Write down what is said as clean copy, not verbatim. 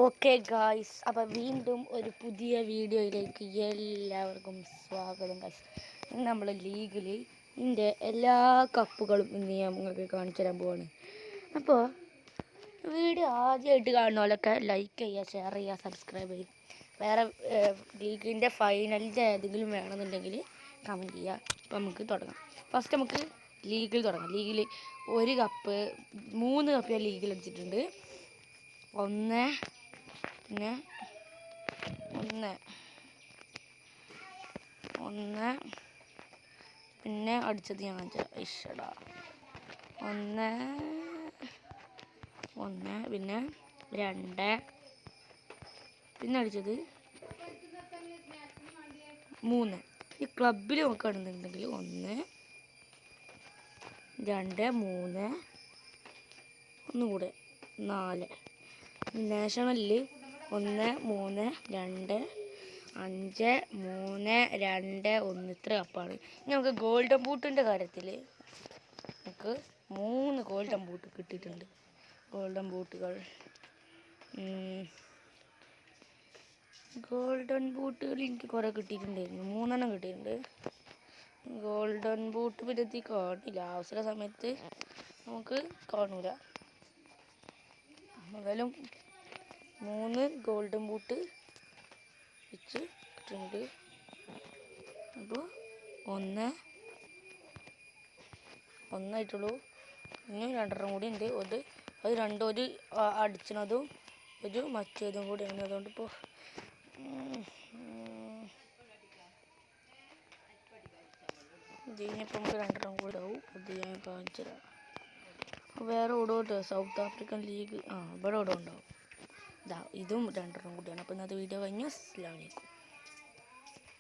Okay guys, അപ്പോൾ വീണ്ടും ഒരു പുതിയ വീഡിയോയിലേക്ക് എല്ലാവർക്കും സ്വാഗതം ഗായ്സ്. ഇന്ന് നമ്മൾ ലീഗിൽ ഇതിൻ്റെ എല്ലാ കപ്പുകളും ഇന്ന് ഞാൻ നിങ്ങൾക്ക് കാണിച്ചു തരാൻ പോവാണ്. അപ്പോൾ വീഡിയോ ആദ്യമായിട്ട് കാണുന്നവരൊക്കെ ലൈക്ക് ചെയ്യുക, ഷെയർ ചെയ്യുക, സബ്സ്ക്രൈബ് ചെയ്യുക. വേറെ ലീഗിൻ്റെ ഫൈനലിൻ്റെ ഏതെങ്കിലും വേണമെന്നുണ്ടെങ്കിൽ കമൻറ്റ് ചെയ്യുക. അപ്പോൾ നമുക്ക് തുടങ്ങാം. ഫസ്റ്റ് നമുക്ക് ലീഗിൽ തുടങ്ങാം. ലീഗിൽ ഒരു കപ്പ് 3 കപ്പ് ഞാൻ ലീഗിൽ അടിച്ചിട്ടുണ്ട്. ഒന്ന് പിന്നെ പിന്നെ അടിച്ചത് ഞാൻ ഇഷ്ടടാ ഒന്ന് പിന്നെ 2 പിന്നെ അടിച്ചത് 3. ഈ ക്ലബിൽ നോക്കുകയാണെന്നുണ്ടെങ്കിൽ 1 2 3 ഒന്നുകൂടെ 4. നാഷണലിൽ 1 3 2 5 3 2 1 ഇത്ര കപ്പാണ്. നമുക്ക് ഗോൾഡൻ ബൂട്ടിൻ്റെ കാര്യത്തിൽ നമുക്ക് 3 ഗോൾഡൻ ബൂട്ട് കിട്ടിയിട്ടുണ്ട്. ഗോൾഡൻ ബൂട്ടുകൾ എനിക്ക് കുറേ കിട്ടിയിട്ടുണ്ടായിരുന്നു. 3 കിട്ടിയിട്ടുണ്ട്. ഗോൾഡൻ ബൂട്ട് പിന്നെ കാണില്ല, അവസര സമയത്ത് നമുക്ക് കാണൂല. മുതലും 3 ഗോൾഡൻ ബൂട്ട് വെച്ച് ഇട്ടിട്ടുണ്ട്. അപ്പോൾ ഒന്നായിട്ടുള്ളൂ. ഇനി 2 കൂടി ഉണ്ട്. അത് രണ്ടും ഒരു അടിച്ചതും ഒരു മറ്റേതും കൂടിയാണ്. അതുകൊണ്ട് ഇപ്പോൾ ഇതിനിപ്പോൾ നമുക്ക് 2 കൂടി ആവും. അത് ഞാൻ കാണിച്ചു തരാം. വേറെ ഓടോട്ട് സൗത്ത് ആഫ്രിക്കൻ ലീഗ് ഇവിടെ ഓടോ ഉണ്ടാവും. ഇതും 2 കൂടിയാണ്. അപ്പോൾ ഇന്നത്തെ വീഡിയോ കഴിഞ്ഞു. അസ്സലാമു അലൈക്കും.